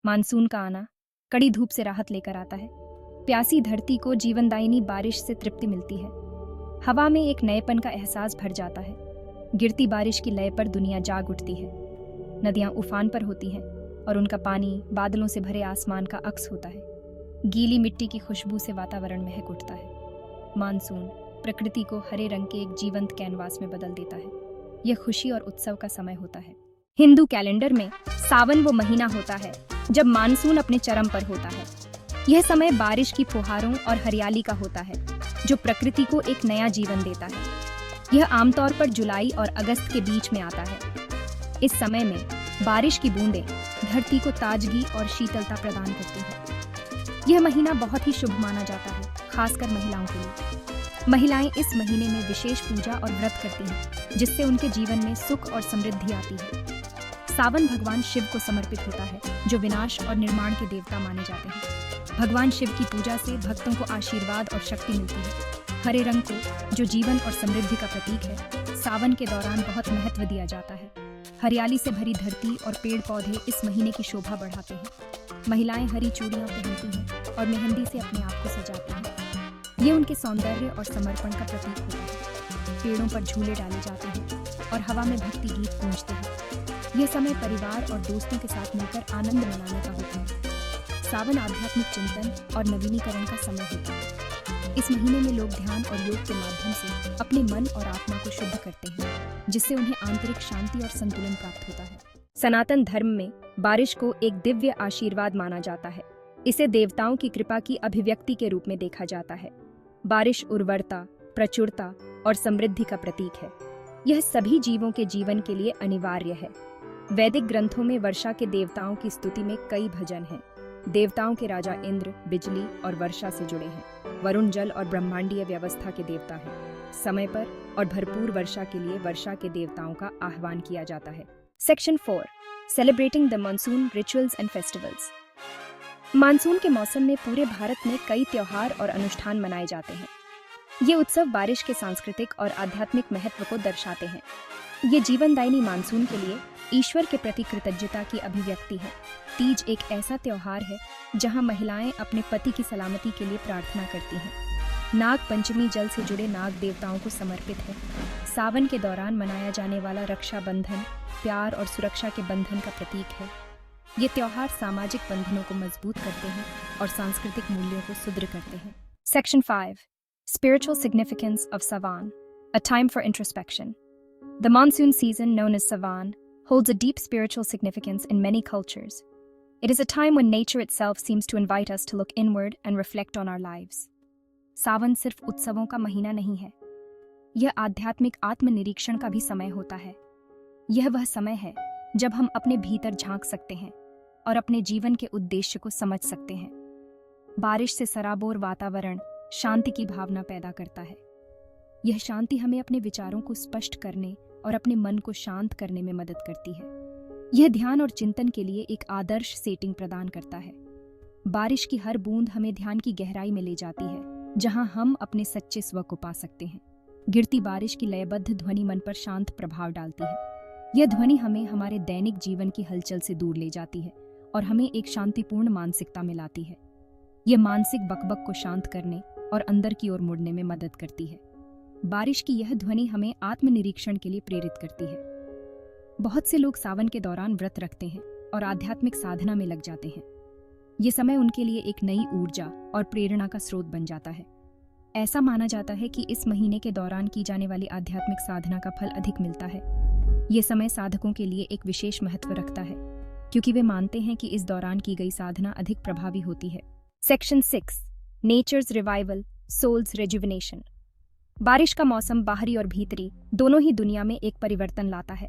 Monsoon का आना कड़ी धूप से राहत लेकर आता है। प्यासी धरती को जीवनदायिनी बारिश से तृप्ति मिलती है। हवा में एक नएपन का एहसास भर जाता है। गिरती बारिश की लय पर दुनिया जाग उठती है। नदियां उफान पर होती हैं और उनका पानी बादलों से भरे आसमान का अक्स होता है। गीली मिट्टी की खुशबू से वातावरण महक उठता है। मानसून प्रकृति को हरे रंग के एक जीवंत कैनवास में बदल देता है। यह खुशी और उत्सव का समय होता है। हिंदू कैलेंडर में सावन वो महीना होता है जब मानसून अपने चरम पर होता है। यह समय बारिश की फुहारों और हरियाली का होता है जो प्रकृति को एक नया जीवन देता है। यह आमतौर पर जुलाई और अगस्त के बीच में आता है। इस समय में बारिश की बूंदें धरती को ताजगी और शीतलता प्रदान करती हैं। यह महीना बहुत ही शुभ माना जाता है, खासकर महिलाओं के लिए। महिलाएं इस महीने में विशेष पूजा और व्रत करती हैं, जिससे उनके जीवन में सुख और समृद्धि आती है। सावन भगवान शिव को समर्पित होता है, जो विनाश और निर्माण के देवता माने जाते हैं। भगवान शिव की पूजा से भक्तों को आशीर्वाद और शक्ति मिलती है। हरे रंग को, जो जीवन और समृद्धि का प्रतीक है, सावन के दौरान बहुत महत्व दिया जाता है। हरियाली से भरी धरती और पेड़ पौधे इस महीने की शोभा बढ़ाते हैं। महिलाएं हरी चूड़ियां पहनती हैं और मेहंदी से अपने आप को सजाती हैं। ये उनके सौंदर्य और समर्पण का प्रतीक होता है। पेड़ों पर झूले डाले जाते हैं और हवा में भक्ति गीत गूंजते हैं। यह समय परिवार और दोस्तों के साथ मिलकर आनंद मनाने का होता है। सावन आध्यात्मिक चिंतन और नवीनीकरण का समय होता है। इस महीने में लोग ध्यान और योग के माध्यम से अपने मन और आत्मा को शुद्ध करते हैं, जिससे उन्हें आंतरिक शांति और संतुलन प्राप्त होता है। सनातन धर्म में बारिश को एक दिव्य आशीर्वाद माना जाता है। इसे देवताओं की कृपा की अभिव्यक्ति के रूप में देखा जाता है। बारिश उर्वरता, प्रचुरता और समृद्धि का प्रतीक है। यह सभी जीवों के जीवन के लिए अनिवार्य है। वैदिक ग्रंथों में वर्षा के देवताओं की स्तुति में कई भजन हैं। देवताओं के राजा इंद्र बिजली और वर्षा से जुड़े हैं। वरुण जल और ब्रह्मांडीय व्यवस्था के देवता हैं। समय पर और भरपूर वर्षा के लिए वर्षा के देवताओं का आह्वान किया जाता है। Section 4, celebrating the monsoon rituals and festivals. Monsoon के मौसम में पूरे भारत में कई त्योहार और अनुष्ठान मनाए जाते हैं। ये उत्सव बारिश के सांस्कृतिक और आध्यात्मिक महत्व को दर्शाते हैं। ये जीवनदायिनी मानसून के लिए ईश्वर के प्रति कृतज्ञता की अभिव्यक्ति है। तीज एक ऐसा त्योहार है जहां महिलाएं अपने पति की सलामती के लिए प्रार्थना करती हैं। नाग पंचमी जल से जुड़े नाग देवताओं को समर्पित है। सावन के दौरान मनाया जाने वाला रक्षाबंधन प्यार और सुरक्षा के बंधन का प्रतीक है। ये त्योहार सामाजिक बंधनों को मजबूत करते हैं और सांस्कृतिक मूल्यों को सुदृढ़ करते हैं। Section 5, Spiritual significance of Savan, a time for introspection. The monsoon season, known as Savan, holds a deep spiritual significance in many cultures. It is a time when nature itself seems to invite us to look inward and reflect on our lives. सावन सिर्फ उत्सवों का महीना नहीं है, यह आध्यात्मिक आत्मनिरीक्षण का भी समय होता है। यह वह समय है जब हम अपने भीतर झांक सकते हैं और अपने जीवन के उद्देश्य को समझ सकते हैं। बारिश से सराबोर वातावरण शांति की भावना पैदा करता है। यह शांति हमें अपने विचारों को स्पष्ट करने और अपने मन को शांत करने में मदद करती है। यह ध्यान और चिंतन के लिए एक आदर्श सेटिंग प्रदान करता है। बारिश की हर बूंद हमें ध्यान की गहराई में ले जाती है, जहां हम अपने सच्चे स्व को पा सकते हैं। गिरती बारिश की लयबद्ध ध्वनि मन पर शांत प्रभाव डालती है। यह ध्वनि हमें हमारे दैनिक जीवन की हलचल से दूर ले जाती है और हमें एक शांतिपूर्ण मानसिकता में लाती है। यह मानसिक बकबक को शांत करने और अंदर की ओर मुड़ने में मदद करती है। बारिश की यह ध्वनि हमें आत्मनिरीक्षण के लिए प्रेरित करती है। बहुत से लोग सावन के दौरान व्रत रखते हैं और आध्यात्मिक साधना में लग जाते हैं। ये समय उनके लिए एक नई ऊर्जा और प्रेरणा का स्रोत बन जाता है। ऐसा माना जाता है कि इस महीने के दौरान की जाने वाली आध्यात्मिक साधना का फल अधिक मिलता है। ये समय साधकों के लिए एक विशेष महत्व रखता है, क्योंकि वे मानते हैं कि इस दौरान की गई साधना अधिक प्रभावी होती है। Section 6, nature's revival, soul's rejuvenation. बारिश का मौसम बाहरी और भीतरी दोनों ही दुनिया में एक परिवर्तन लाता है।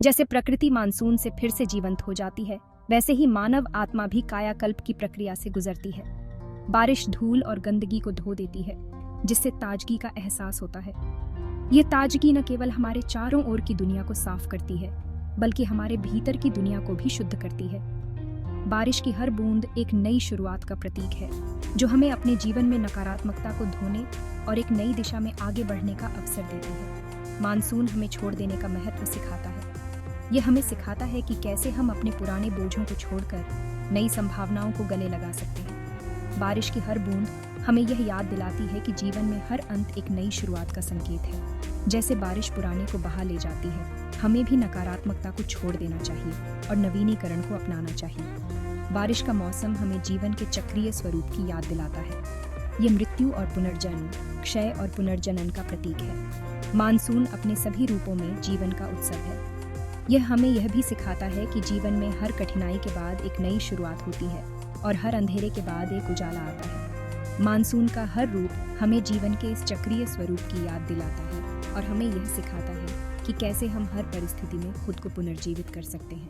जैसे प्रकृति मानसून से फिर से जीवंत हो जाती है, वैसे ही मानव आत्मा भी कायाकल्प की प्रक्रिया से गुजरती है। बारिश धूल और गंदगी को धो देती है, जिससे ताजगी का एहसास होता है। ये ताजगी न केवल हमारे चारों ओर की दुनिया को साफ करती है, बल्कि हमारे भीतर की दुनिया को भी शुद्ध करती है। बारिश की हर बूंद एक नई शुरुआत का प्रतीक है, जो हमें अपने जीवन में नकारात्मकता को धोने और एक नई दिशा में आगे बढ़ने का अवसर देती है। मानसून हमें छोड़ देने का महत्व सिखाता है। यह हमें सिखाता है कि कैसे हम अपने पुराने बोझों को छोड़कर नई संभावनाओं को गले लगा सकते हैं। बारिश की हर बूंद हमें यह याद दिलाती है कि जीवन में हर अंत एक नई शुरुआत का संकेत है। जैसे बारिश पुराने को बहा ले जाती है, हमें भी नकारात्मकता को छोड़ देना चाहिए और नवीनीकरण को अपनाना चाहिए। बारिश का मौसम हमें जीवन के चक्रीय स्वरूप की याद दिलाता है। ये मृत्यु और पुनर्जन्म, क्षय और पुनर्जनन का प्रतीक है। मानसून अपने सभी रूपों में जीवन का उत्सव है। यह हमें यह भी सिखाता है कि जीवन में हर कठिनाई के बाद एक नई शुरुआत होती है और हर अंधेरे के बाद एक उजाला आता है। मानसून का हर रूप हमें जीवन के इस चक्रीय स्वरूप की याद दिलाता है और हमें यह सिखाता है कि कैसे हम हर परिस्थिति में खुद को पुनर्जीवित कर सकते हैं।